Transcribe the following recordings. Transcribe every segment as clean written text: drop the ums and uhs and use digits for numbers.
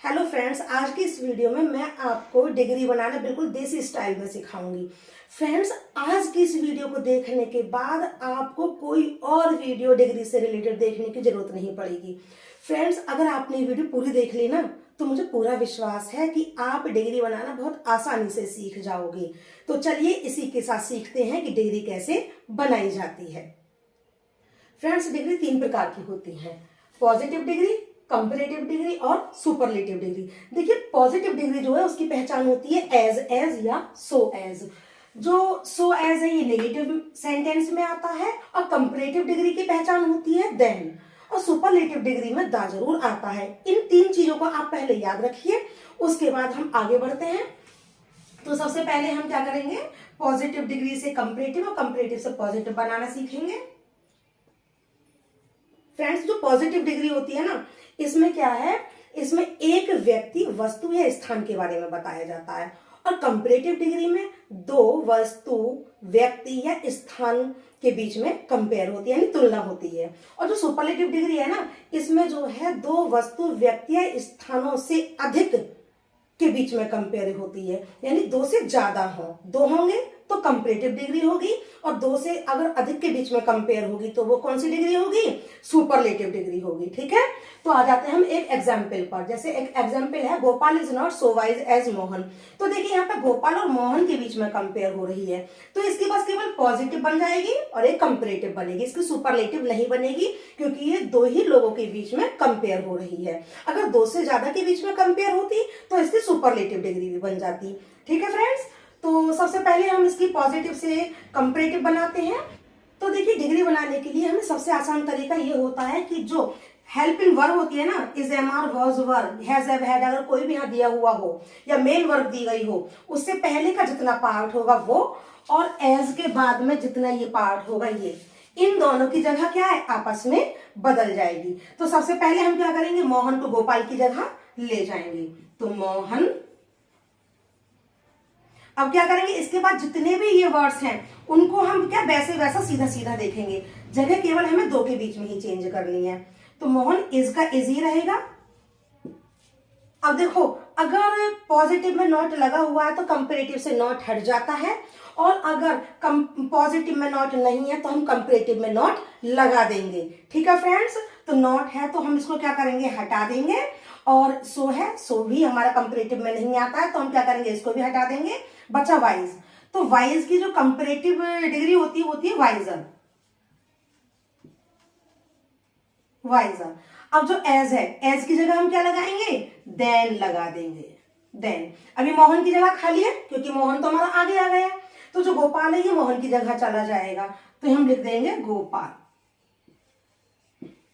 Hello friends, आज की इस वीडियो में मैं आपको डिग्री बनाना बिल्कुल देसी स्टाइल में सिखाऊंगी। फ्रेंड्स, आज की इस वीडियो को देखने के बाद आपको कोई और वीडियो डिग्री से रिलेटेड देखने की जरूरत नहीं पड़ेगी। फ्रेंड्स, अगर आपने वीडियो पूरी देख ली ना तो मुझे पूरा विश्वास है कि आप डिग्री बनाना बहुत आसानी से सीख जाओगे। तो चलिए इसी के साथ सीखते हैं कि डिग्री कैसे बनाई जाती है। फ्रेंड्स, डिग्री 3 प्रकार की होती है, पॉजिटिव डिग्री, कंपैरेटिव डिग्री और सुपरलेटिव डिग्री। देखिए, पॉजिटिव डिग्री जो है उसकी पहचान होती है एज या सो एज। जो सो एज है ये नेगेटिव सेंटेंस में आता है, और कंपैरेटिव डिग्री की पहचान होती है देन, और सुपरलेटिव डिग्री में दा जरूर आता है। इन 3 चीजों को आप पहले याद रखिए, उसके बाद हम आगे बढ़ते हैं। तो सबसे पहले हम क्या करेंगे, पॉजिटिव डिग्री से कंपैरेटिव और कंपैरेटिव से पॉजिटिव बनाना सीखेंगे। फ्रेंड्स, जो पॉजिटिव डिग्री होती है ना, इसमें क्या है, इसमें एक व्यक्ति, वस्तु या स्थान के बारे में बताया जाता है। और कंपैरेटिव डिग्री में 2 वस्तु, व्यक्ति या स्थान के बीच में कंपेयर होती है, यानी तुलना होती है। और जो सुपरलेटिव डिग्री है ना, इसमें जो है 2 वस्तु, व्यक्ति या स्थानों से अधिक के बीच में कंपेयर होती है, यानी 2 से ज्यादा हो, 2 होंगे तो कंपैरेटिव डिग्री होगी, और 2 से अगर अधिक के बीच में कंपेयर होगी तो वो कौन सी डिग्री होगी, सुपरलेटिव डिग्री होगी। ठीक है, तो आ जाते हैं हम एक एग्जाम्पल पर। जैसे एक एग्जाम्पल है, Gopal is not so wise as Mohan. तो देखिए यहाँ पे गोपाल और मोहन के बीच में कंपेयर हो रही है, तो इसके पास केवल पॉजिटिव बन जाएगी और एक कंपैरेटिव बनेगी, इसकी सुपरलेटिव नहीं बनेगी, क्योंकि ये 2 ही लोगों के बीच में कंपेयर हो रही है। अगर 2 से ज्यादा के बीच में कंपेयर होती तो इसकी सुपरलेटिव डिग्री भी बन जाती। ठीक है फ्रेंड्स, तो सबसे पहले हम इसकी पॉजिटिव से कंपैरेटिव बनाते हैं। तो देखिए, डिग्री बनाने के लिए हमें सबसे आसान तरीका ये होता है कि जो हेल्पिंग वर्ब होती है ना, is, am, are, was, were, has, have, had, अगर कोई भी यहाँ दिया हुआ हो या मेन वर्ब दी गई हो, उससे पहले का जितना पार्ट होगा वो, और एज के बाद में जितना ये पार्ट होगा ये, इन दोनों की जगह क्या है, आपस में बदल जाएगी। तो सबसे पहले हम क्या करेंगे, मोहन को गोपाल की जगह ले जाएंगे, तो मोहन। अब क्या करेंगे, इसके बाद जितने भी ये वर्ड्स हैं उनको हम क्या वैसे वैसा सीधा सीधा देखेंगे, जगह केवल हमें 2 के बीच में ही चेंज करनी है। तो मोहन इज का इज ही रहेगा। अब देखो, अगर पॉजिटिव में नॉट लगा हुआ है तो कंपैरेटिव से नॉट हट जाता है, और अगर पॉजिटिव में नॉट नहीं है तो हम कंपैरेटिव में नॉट लगा देंगे। ठीक है फ्रेंड्स, तो नॉट है तो हम इसको क्या करेंगे, हटा देंगे। और सो है, सो भी हमारा कंपैरेटिव में नहीं आता है तो हम क्या करेंगे, इसको भी हटा देंगे। बचा वाइज। तो वाइज की जो कंपैरेटिव डिग्री होती है वाइजर, वाइजर। अब जो एज है, एज की जगह हम क्या लगाएंगे, देन लगा देंगे, देन। अभी मोहन की जगह खाली है क्योंकि मोहन तो हमारा आगे आ गया, तो जो गोपाल है ये मोहन की जगह चला जाएगा, तो हम लिख देंगे गोपाल।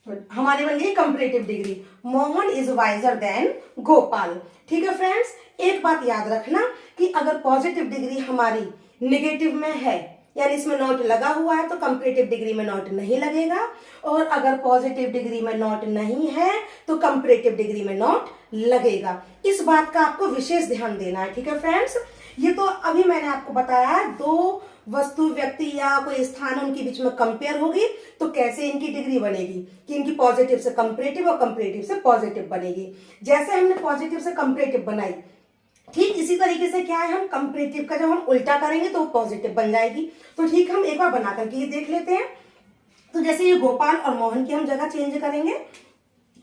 तो हमारी बन गई comparative degree, Mohan is visor then Gopal. ठीक है फ्रेंड्स, एक बात याद रखना कि अगर पॉजिटिव डिग्री हमारी नेगेटिव में है, यानी इसमें नॉट लगा हुआ है, तो कंपैरेटिव डिग्री में नॉट नहीं लगेगा, और अगर पॉजिटिव डिग्री में नॉट नहीं है तो कंपैरेटिव डिग्री में नॉट लगेगा। इस बात का आपको विशेष ध्यान देना है। ठीक है फ्रेंड्स, ये तो अभी मैंने आपको बताया है, 2 वस्तु, व्यक्ति या कोई स्थान उनके बीच में कंपेयर होगी तो कैसे इनकी डिग्री बनेगी, कि इनकी पॉजिटिव से कंपैरेटिव और कंपैरेटिव से पॉजिटिव बनेगी। जैसे हमने पॉजिटिव से कंपैरेटिव बनाई, ठीक इसी तरीके से क्या है, हम कंपैरेटिव का जब हम उल्टा करेंगे तो पॉजिटिव बन जाएगी। तो ठीक, हम एक बार बना करके ये देख लेते हैं। तो जैसे ये गोपाल और मोहन की हम जगह चेंज करेंगे,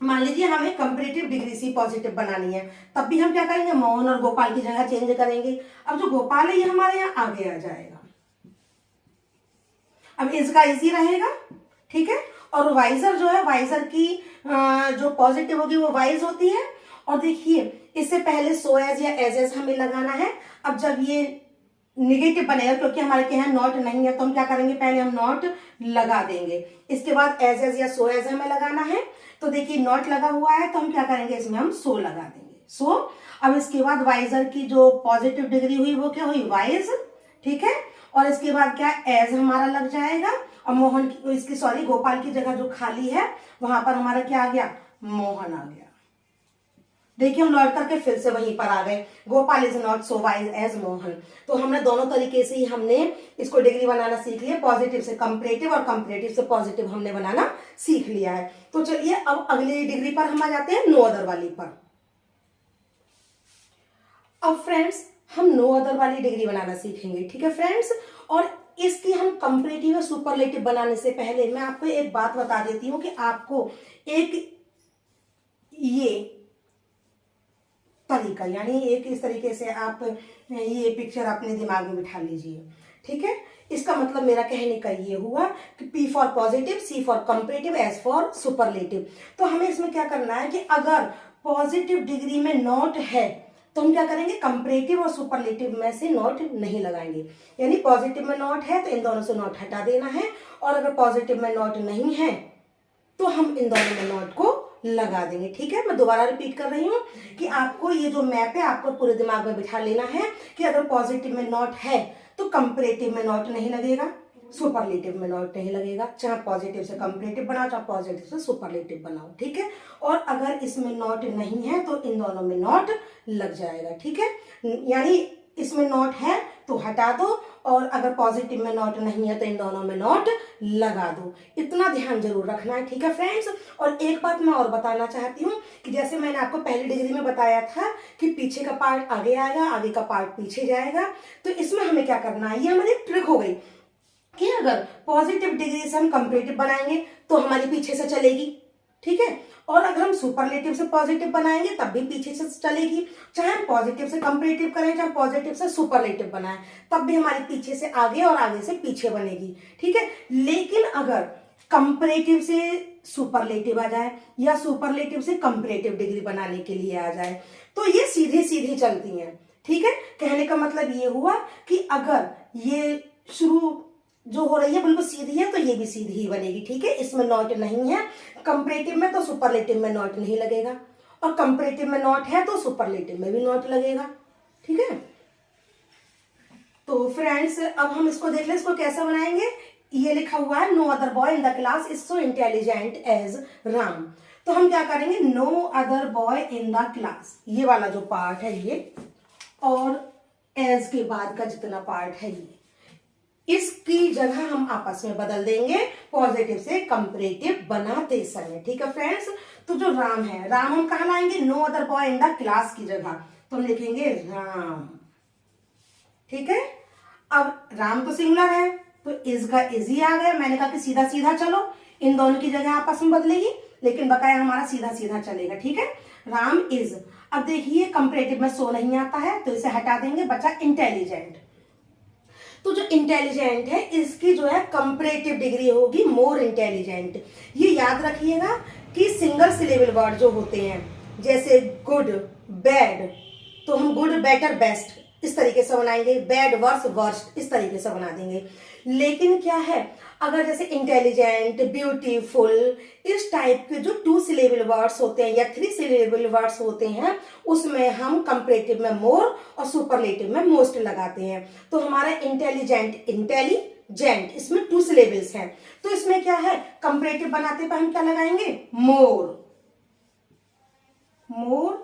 मान लीजिए हमें कंपैरेटिव डिग्री से पॉजिटिव बनानी है, तब भी हम क्या करेंगे, मोहन और गोपाल की जगह चेंज करेंगे। अब जो गोपाल है ये हमारे यहाँ आगे आ जाएगा, अब इसका इजी रहेगा। ठीक है, और वाइजर जो है, वाइजर की जो पॉजिटिव होगी वो वाइज होती है। और देखिए, इससे पहले सो एज या एज हमें लगाना है। अब जब ये निगेटिव बनेगा, क्योंकि हमारे के यहाँ नॉट नहीं है, तो हम क्या करेंगे, पहले हम नॉट लगा देंगे, इसके बाद एज या सो एज हमें लगाना है। तो देखिए, नॉट लगा हुआ है तो हम क्या करेंगे, इसमें हम सो लगा देंगे, सो। अब इसके बाद वाइजर की जो पॉजिटिव डिग्री हुई वो क्या हुई, वाइज। ठीक है, और इसके बाद क्या, एज हमारा लग जाएगा, और मोहन की, इसकी सॉरी, गोपाल की जगह जो खाली है वहां पर हमारा क्या आ गया, मोहन आ गया। देखिए, हम लौट करके फिर से वहीं पर आ गए, Gopal is not so wise as Mohan. तो हमने दोनों तरीके से ही हमने इसको डिग्री बनाना सीख लिया, पॉजिटिव से कंपैरेटिव और कंपैरेटिव से पॉजिटिव हमने बनाना सीख लिया है। तो चलिए अब अगली डिग्री पर हम आ जाते हैं, नो अदर वाली पर। अब फ्रेंड्स हम नो अदर वाली डिग्री बनाना सीखेंगे, ठीक है फ्रेंड्स। और इसकी हम कंपैरेटिव और सुपरलेटिव बनाने से पहले मैं आपको एक बात बता देती हूँ कि आपको एक ये तरीका, यानी एक इस तरीके से आप ये पिक्चर अपने दिमाग में बिठा लीजिए, ठीक है। इसका मतलब मेरा कहने का ये हुआ कि P for positive, C for comparative, S for superlative. तो हमें इसमें क्या करना है कि अगर पॉजिटिव डिग्री में नॉट है तो हम क्या करेंगे, कंपैरेटिव और सुपरलेटिव में से नॉट नहीं लगाएंगे। यानी पॉजिटिव में नॉट है तो इन दोनों से नॉट हटा देना है, और अगर पॉजिटिव में नॉट नहीं है तो हम इन दोनों में नॉट को लगा देंगे, ठीक है। मैं दोबारा रिपीट कर रही हूँ कि आपको ये जो मैप है आपको पूरे दिमाग में बिठा लेना है कि अगर पॉजिटिव में नॉट है तो कंपैरेटिव में नॉट नहीं लगेगा, सुपरलेटिव में नॉट नहीं लगेगा। चाहे पॉजिटिव से कंपैरेटिव बनाओ, चाहे पॉजिटिव से सुपरलेटिव बनाओ, ठीक है। और अगर इसमें नॉट नहीं है तो इन दोनों में नॉट लग जाएगा, ठीक है। यानी इसमें नॉट है तो हटा दो, और अगर पॉजिटिव में नॉट नहीं है तो इन दोनों में नॉट लगा दो। इतना ध्यान जरूर रखना है, ठीक है फ्रेंड्स। और एक बात मैं और बताना चाहती हूँ कि जैसे मैंने आपको पहली डिग्री में बताया था कि पीछे का पार्ट आगे आएगा, आगे का पार्ट पीछे जाएगा, तो इसमें हमें क्या करना है, ये हमारी ट्रिक हो गई कि अगर पॉजिटिव डिग्री से हम कंपैरेटिव बनाएंगे तो हमारी पीछे से चलेगी, ठीक है। और अगर हम सुपरलेटिव से पॉजिटिव बनाएंगे तब भी पीछे से चलेगी। चाहे हम पॉजिटिव से कंपैरेटिव करें, चाहे पॉजिटिव से सुपरलेटिव बनाएं, तब भी हमारी पीछे से आगे और आगे से पीछे बनेगी, ठीक है। लेकिन अगर कंपैरेटिव से सुपरलेटिव आ जाए या सुपरलेटिव से कंपैरेटिव डिग्री बनाने के लिए आ जाए तो ये सीधे सीधे चलती हैं, ठीक है। कहने का मतलब ये हुआ कि अगर ये शुरू जो हो रही है बिल्कुल सीधी है तो ये भी सीधी ही बनेगी, ठीक है। इसमें नॉट नहीं है, कंपैरेटिव में तो सुपरलेटिव में नॉट नहीं लगेगा, और कंपैरेटिव में नॉट है तो सुपरलेटिव में भी नॉट लगेगा, ठीक है। तो फ्रेंड्स अब हम इसको देख लें, इसको कैसे बनाएंगे। ये लिखा हुआ है no other boy in the class is so intelligent as Ram. तो हम क्या करेंगे, no other boy in the class, ये वाला जो पार्ट है ये, और एज के बाद का जितना पार्ट है ये, इसकी जगह हम आपस में बदल देंगे पॉजिटिव से कंपैरेटिव बनाते समय, ठीक है फ्रेंड्स। तो जो राम है, राम हम कहाँ लाएंगे, no other boy in the class की जगह, तो हम लिखेंगे राम, ठीक है। अब राम तो सिंगुलर है तो इज का इज ही आ गया। मैंने कहा कि सीधा सीधा चलो, इन दोनों की जगह आपस में बदलेगी, लेकिन बकाया हमारा सीधा सीधा चलेगा, ठीक है। राम इज। अब देखिए कंपैरेटिव में सो नहीं आता है तो इसे हटा देंगे, बचा इंटेलिजेंट। तो जो इंटेलिजेंट है इसकी जो है कंपैरेटिव डिग्री होगी मोर इंटेलिजेंट। ये याद रखिएगा कि सिंगल सिलेबल वर्ड जो होते हैं जैसे गुड, बैड, तो हम गुड, बेटर, बेस्ट इस तरीके से बनाएंगे, बैड, वर्स, वर्स्ट इस तरीके से बना देंगे। लेकिन क्या है, अगर जैसे इंटेलिजेंट, ब्यूटीफुल इस टाइप के जो 2 सिलेबल वर्ड्स होते हैं या 3 सिलेबल वर्ड्स होते हैं उसमें हम कंपैरेटिव में मोर और सुपरलेटिव में मोस्ट लगाते हैं। तो हमारा इंटेलिजेंट, इंटेलिजेंट इसमें 2 सिलेबल्स हैं, तो इसमें क्या है, कंपैरेटिव बनाते पर हम क्या लगाएंगे, more, more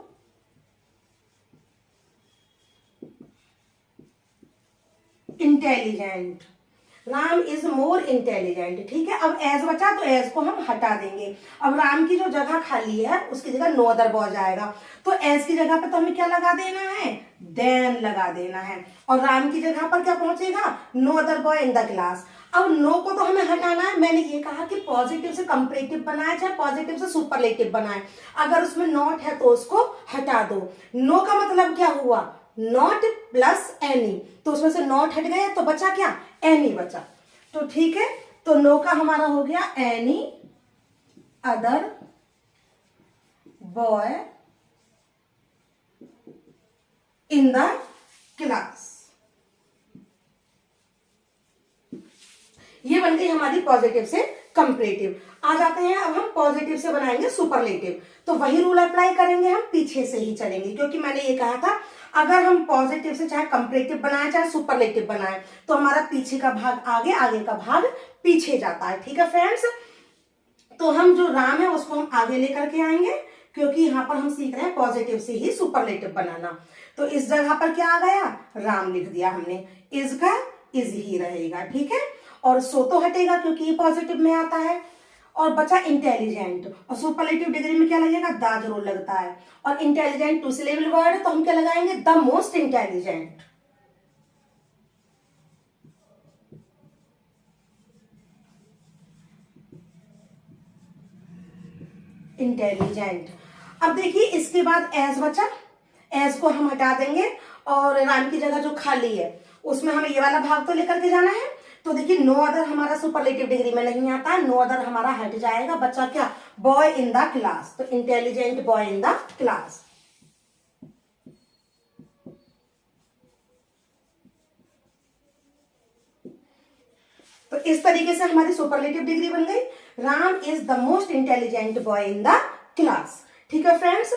intelligent, Ram is more intelligent, ठीक है। अब एज बचा तो एज को हम हटा देंगे। अब राम की जो जगह खाली है उसकी जगह नो अदर बॉय जाएगा, तो एज की जगह पर तो हमें क्या लगा देना है, देन लगा देना है, और राम की जगह पर क्या पहुंचेगा, no other boy in the class. अब नो को तो हमें हटाना है। मैंने ये कहा कि पॉजिटिव से कंपैरेटिव बनाए चाहे पॉजिटिव से सुपरलेटिव बनाए, अगर उसमें नॉट है तो उसको हटा दो। नो का मतलब क्या हुआ, नॉट प्लस एनी, तो उसमें से नॉट हट गया तो बचा क्या, एनी बचा। तो ठीक है, तो नो का हमारा हो गया any other boy in the class. ये बन गई हमारी पॉजिटिव से कंपैरेटिव। आ जाते हैं अब हम पॉजिटिव से बनाएंगे सुपरलेटिव, तो वही रूल अप्लाई करेंगे, हम पीछे से ही चलेंगे, क्योंकि मैंने ये कहा था अगर हम पॉजिटिव से चाहे कंपैरेटिव बनाए चाहे सुपरलेटिव बनाए तो हमारा पीछे का भाग आगे, आगे का भाग पीछे जाता है, ठीक है फ्रेंड्स। तो हम जो राम है उसको हम आगे लेकर के आएंगे, क्योंकि यहाँ पर हम सीख रहे हैं पॉजिटिव से ही सुपरलेटिव बनाना। तो इस जगह पर क्या आ गया, राम लिख दिया हमने, इज का इज ही रहेगा, ठीक है। और सो तो हटेगा क्योंकि ये पॉजिटिव में आता है, और बचा इंटेलिजेंट, और सुपरलेटिव डिग्री में क्या लगेगा, द जरूर लगता है, और इंटेलिजेंट टू सिलेबल वर्ड है तो हम क्या लगाएंगे, द मोस्ट इंटेलिजेंट। इंटेलिजेंट। अब देखिए इसके बाद एज बचा, एज को हम हटा देंगे और राम की जगह जो खाली है उसमें हमें ये वाला भाग तो लेकर के जाना है। तो देखिए नो अदर हमारा सुपरलेटिव डिग्री में नहीं आता, नो अदर हमारा हट जाएगा, बच्चा क्या, बॉय इन द क्लास, तो intelligent boy in the class. तो इस तरीके से हमारी सुपरलेटिव डिग्री बन गई, Ram is the most intelligent boy in the class. ठीक है फ्रेंड्स,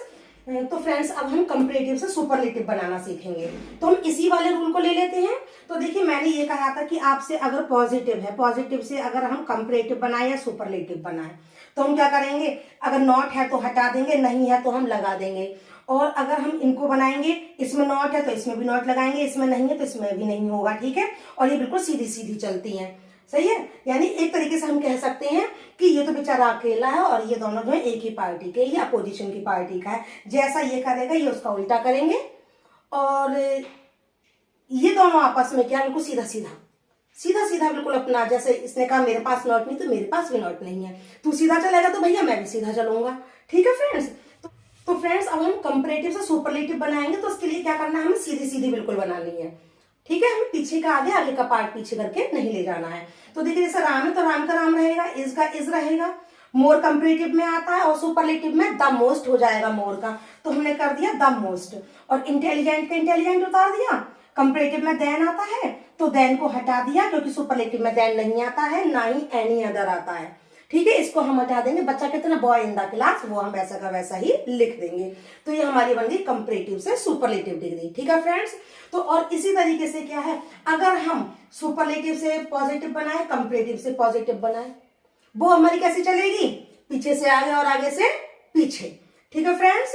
तो फ्रेंड्स अब हम कंपैरेटिव से सुपरलेटिव बनाना सीखेंगे, तो हम इसी वाले रूल को ले लेते हैं। तो देखिए मैंने ये कहा था कि आपसे अगर पॉजिटिव है, पॉजिटिव से अगर हम कंपैरेटिव बनाए या सुपरलेटिव बनाए तो हम क्या करेंगे, अगर नॉट है तो हटा देंगे, नहीं है तो हम लगा देंगे, और अगर हम इनको बनाएंगे, इसमें नॉट है तो इसमें भी नॉट लगाएंगे, इसमें नहीं है तो इसमें भी नहीं होगा। ठीक है, और ये बिल्कुल सीधी सीधी चलती हैं, सही है। यानी एक तरीके से हम कह सकते हैं कि ये तो बेचारा अकेला है और ये दोनों जो है एक ही पार्टी के, ये अपोजिशन की पार्टी का है, जैसा ये करेगा ये उसका उल्टा करेंगे, और ये दोनों आपस में क्या, बिल्कुल सीधा सीधा सीधा सीधा बिल्कुल अपना, जैसे इसने कहा मेरे पास नॉट नहीं तो मेरे पास भी नॉट नहीं है, तू सीधा चलेगा तो भैया मैं भी सीधा चलूंगा। ठीक है फ्रेंड्स, तो फ्रेंड्स अब हम कंपैरेटिव से सुपरलेटिव बनाएंगे तो उसके लिए क्या करना है, हमें सीधी सीधी बिल्कुल बनानी है। ठीक है, हमें पीछे का आगे, आगे का पार्ट पीछे करके नहीं ले जाना है। तो देखिए जैसे राम है तो राम का राम रहेगा, इज का इज रहेगा, मोर कंपैरेटिव में आता है और सुपरलेटिव में द मोस्ट हो जाएगा मोर का, तो हमने कर दिया द मोस्ट, और इंटेलिजेंट का इंटेलिजेंट उतार दिया, कंपैरेटिव में देन आता है तो देन को हटा दिया क्योंकि सुपरलेटिव में देन नहीं आता है, ना ही एनी अदर आता है। ठीक है, इसको हम हटा देंगे, बच्चा कितना, बॉय इन द क्लास, वो हम वैसा का वैसा ही लिख देंगे। तो ये हमारी बन गई कंपैरेटिव से सुपरलेटिव डिग्री। ठीक है फ्रेंड्स, तो और इसी तरीके से क्या है, अगर हम सुपरलेटिव से पॉजिटिव बनाए, कंपैरेटिव से पॉजिटिव बनाए, वो हमारी कैसे चलेगी, पीछे से आगे और आगे से पीछे। ठीक है फ्रेंड्स,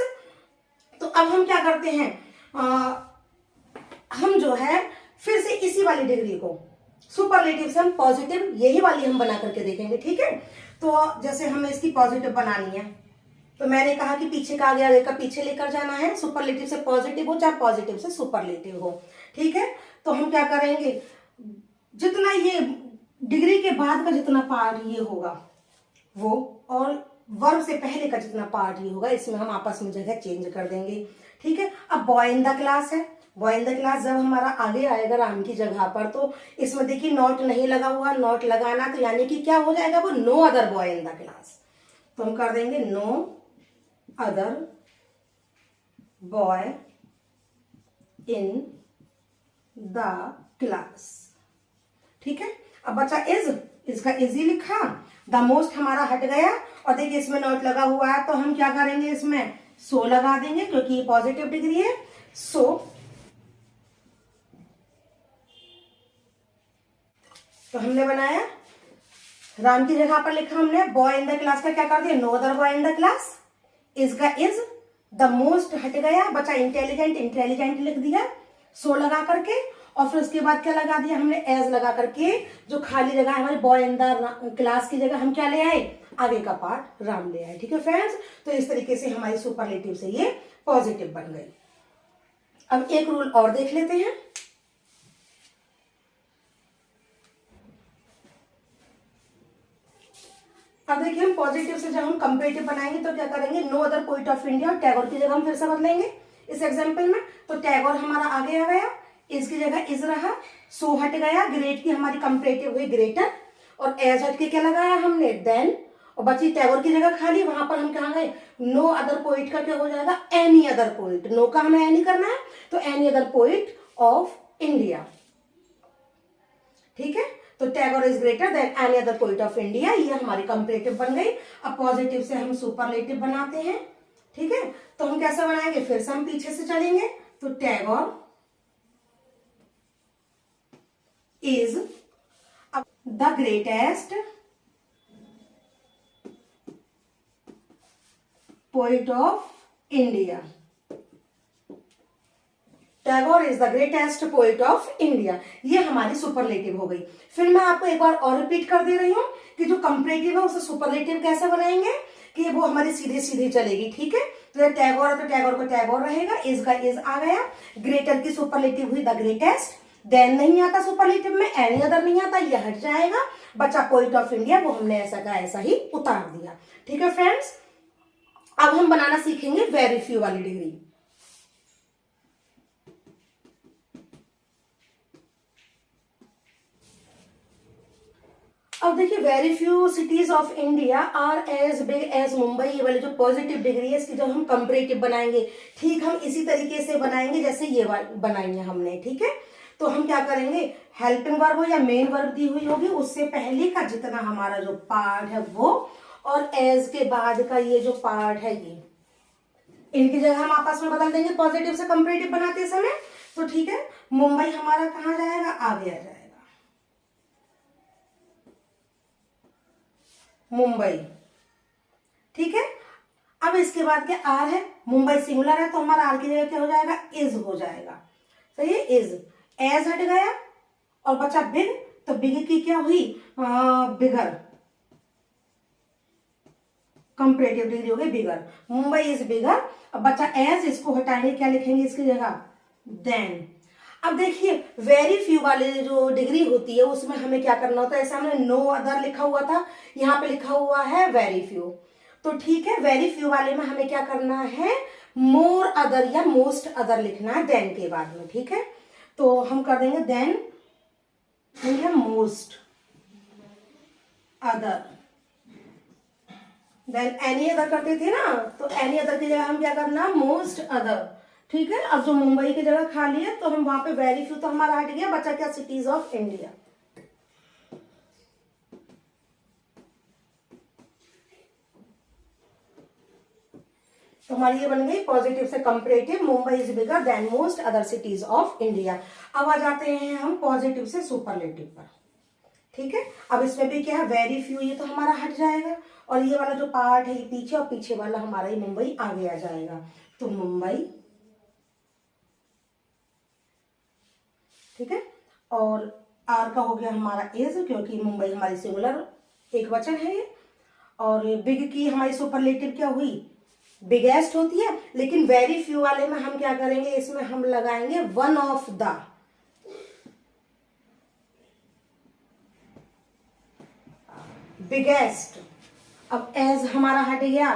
तो अब हम क्या करते हैं, हम जो है फिर से इसी वाली डिग्री को सुपरलेटिव से हम पॉजिटिव, यही वाली हम बना करके देखेंगे। ठीक है, तो जैसे हमें इसकी पॉजिटिव बनानी है तो मैंने कहा कि पीछे का आगे, आगे का पीछे लेकर जाना है, सुपरलेटिव से पॉजिटिव हो चाहे पॉजिटिव से सुपरलेटिव हो। ठीक है, तो हम क्या करेंगे, जितना ये डिग्री के बाद का जितना पार्ट ये होगा वो, और वर्ब से पहले का जितना पार्ट ये होगा, इसमें हम आपस में जगह चेंज कर देंगे। ठीक है, अब बॉय इन द क्लास है, बॉय इन द क्लास जब हमारा आगे आएगा राम की जगह पर, तो इसमें देखिए नॉट नहीं लगा हुआ, नॉट लगाना तो यानी कि क्या हो जाएगा, वो no other boy in the class, तो हम कर देंगे no other boy in the class. ठीक है, अब बचा इज, इसका इज ही लिखा, द मोस्ट हमारा हट गया, और देखिए इसमें नॉट लगा हुआ है तो हम क्या करेंगे, इसमें सो लगा देंगे क्योंकि ये पॉजिटिव डिग्री है। सो तो हमने बनाया, राम की जगह पर लिखा हमने बॉय इन द क्लास का क्या कर दिया, no other boy in the class, is का इज, द मोस्ट हट गया, बचा इंटेलिजेंट, इंटेलिजेंट लिख दिया सो लगा करके, और फिर उसके बाद क्या लगा दिया हमने, एज लगा करके, जो खाली जगह है हमारी बॉय इन द क्लास की जगह हम क्या ले आए, आगे का पार्ट राम ले आए। ठीक है फ्रेंड्स, तो इस तरीके से हमारी सुपरलेटिव से ये पॉजिटिव बन गई। अब एक रूल और देख लेते हैं, अब देखिए हम पॉजिटिव से जब हम कंपैरेटिव बनाएंगे तो क्या करेंगे, no other poet of India, और टैगोर की जगह हम फिर से बदलेंगे इस एग्जाम्पल में, तो टैगोर हमारा आगे आ गया, इसकी जगह इज रहा, सो हट गया, ग्रेट की हमारी कंपैरेटिव हुई ग्रेटर, और एज हट के क्या लगाया हमने, देन, और बची टैगोर की जगह खाली, वहां पर हम कहाँ गए, नो अदर पोइट का क्या हो जाएगा, एनी अदर पोइट, नो का हमें एनी करना है तो any other poet of India. ठीक है, तो Tagore is greater than any other poet of India, ये हमारी कंपैरेटिव बन गई। अब पॉजिटिव से हम सुपरलेटिव बनाते हैं। ठीक है, तो हम कैसे बनाएंगे, फिर से हम पीछे से चलेंगे, तो Tagore is the greatest poet of India, Tagore is the greatest poet of India, ये हमारी सुपरलेटिव हो गई। फिर मैं आपको एक बार और रिपीट कर दे रही हूं कि जो कंपैरेटिव है उसे सुपरलेटिव कैसे बनाएंगे कि वो हमारी सीधे सीधे चलेगी, ठीक है। तो टैगोर है तो टैगोर को टैगोर रहेगा, इज का इज आ गया, ग्रेटर की सुपरलेटिव हुई द ग्रेटेस्ट, देन नहीं आता सुपरलेटिव में, एनी अदर नहीं आता, ये हट जाएगा, बचा पॉइंट ऑफ इंडिया, वो हमने ऐसा का ऐसा ही उतार दिया, ठीक है फ्रेंड्स। अब हम बनाना सीखेंगे वेरी फ्यू वाली डिग्री। अब देखिए very few cities of India are as big as Mumbai, ये वाली जो पॉजिटिव डिग्री है इसकी जब हम कंपैरेटिव बनाएंगे, ठीक हम इसी तरीके से बनाएंगे जैसे ये बनाई है हमने, ठीक है। तो हम क्या करेंगे, हेल्पिंग वर्ब हो या मेन वर्ब दी हुई होगी उससे पहले का जितना हमारा जो पार्ट है वो, और एज के बाद का ये जो पार्ट है ये, इनकी जगह हम आपस में बदल देंगे पॉजिटिव से कंपैरेटिव बनाते समय। तो ठीक है, मुंबई हमारा कहाँ जाएगा, आगे आ जाएगा मुंबई, ठीक है। अब इसके बाद क्या आर है, मुंबई सिंगुलर है तो हमारा आर की जगह क्या हो जाएगा, इज हो जाएगा, सही है, इज। एज हट गया और बचा बिग, तो बिग की क्या हुई, बिगर, कंपैरेटिव डिग्री हो गई बिगर, मुंबई इज बिगर। अब बचा एज, इसको हटाएंगे, क्या लिखेंगे इसकी जगह, देन। अब देखिए वेरी फ्यू वाली जो डिग्री होती है उसमें हमें क्या करना होता है, ऐसा हमने नो अदर लिखा हुआ था, यहाँ पे लिखा हुआ है वेरी फ्यू, तो ठीक है वेरी फ्यू वाले में हमें क्या करना है, मोर अदर या मोस्ट अदर लिखना है देन के बाद में, ठीक है। तो हम कर देंगे देन या most other, than any other करते थे ना, तो एनी अदर की जगह हम क्या करना, मोस्ट अदर, ठीक है। अब जो मुंबई की जगह खाली है तो हम वहां पे वेरी फ्यू तो हमारा हट गया, बचा क्या, सिटीज ऑफ इंडिया। तो हमारी ये बन गई पॉजिटिव से comparative, Mumbai is bigger than most other cities of India. अब आ जाते हैं हम पॉजिटिव से सुपरलेटिव पर, ठीक है। अब इसमें भी क्या है, वेरी फ्यू, ये तो हमारा हट जाएगा, और ये वाला जो पार्ट है ये पीछे, और पीछे वाला हमारा ही मुंबई आगे आ जाएगा, तो मुंबई, ठीक है। और आर का हो गया हमारा इज, क्योंकि मुंबई हमारी सिंगुलर एक वचन है ये, और बिग की हमारी सुपरलेटिव क्या हुई, बिगेस्ट होती है, लेकिन वेरी फ्यू वाले में हम क्या करेंगे, इसमें हम लगाएंगे वन ऑफ द, बिगेस्ट। अब एज हमारा हट गया,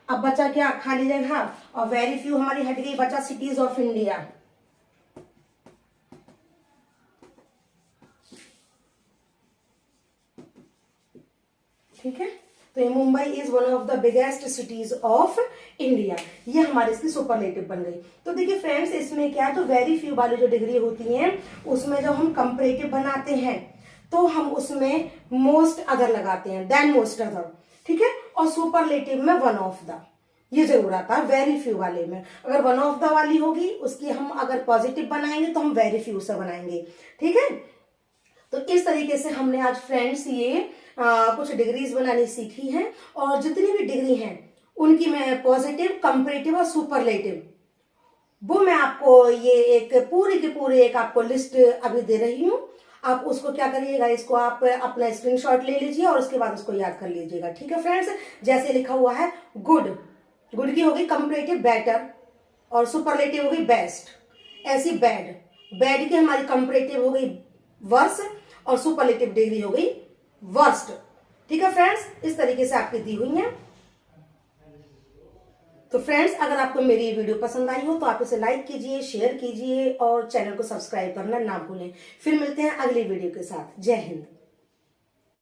अब बचा क्या, खाली जगह, और वेरी फ्यू हमारी हट गई, बचा सिटीज ऑफ इंडिया, ठीक है। तो ये Mumbai is one of the biggest cities of India, ये हमारी इसकी सुपरलेटिव बन गई। तो देखिए फ्रेंड्स इसमें क्या है, तो वेरी फ्यू वाली जो डिग्री होती है उसमें जब हम कंपैरेटिव बनाते हैं तो हम उसमें मोस्ट अदर लगाते हैं, देन मोस्ट अदर, ठीक है। और सुपरलेटिव में वन ऑफ द, ये जरूर आता है वेरी फ्यू वाले में। अगर वन ऑफ द वाली होगी उसकी हम अगर पॉजिटिव बनाएंगे तो हम वेरी फ्यू से बनाएंगे, ठीक है। तो इस तरीके से हमने आज फ्रेंड्स ये कुछ डिग्रीज बनानी सीखी हैं, और जितनी भी डिग्री हैं उनकी मैं पॉजिटिव, कंपैरेटिव और सुपरलेटिव वो मैं आपको ये एक पूरी की पूरी एक आपको लिस्ट अभी दे रही हूँ। आप उसको क्या करिएगा, इसको आप अपना स्क्रीनशॉट ले लीजिए और उसके बाद उसको याद कर लीजिएगा, ठीक है फ्रेंड्स। जैसे लिखा हुआ है गुड, गुड की हो गई कंपैरेटिव बेटर, और सुपरलेटिव हो गई बेस्ट, ऐसी बैड, बैड की हमारी कंपैरेटिव हो गई वर्स, और सुपरलेटिव डिग्री हो गई वर्स्ट, ठीक है फ्रेंड्स। इस तरीके से आपकी दी हुई है। तो फ्रेंड्स अगर आपको मेरी वीडियो पसंद आई हो तो आप इसे लाइक कीजिए, शेयर कीजिए और चैनल को सब्सक्राइब करना ना भूलें। फिर मिलते हैं अगली वीडियो के साथ। जय हिंद।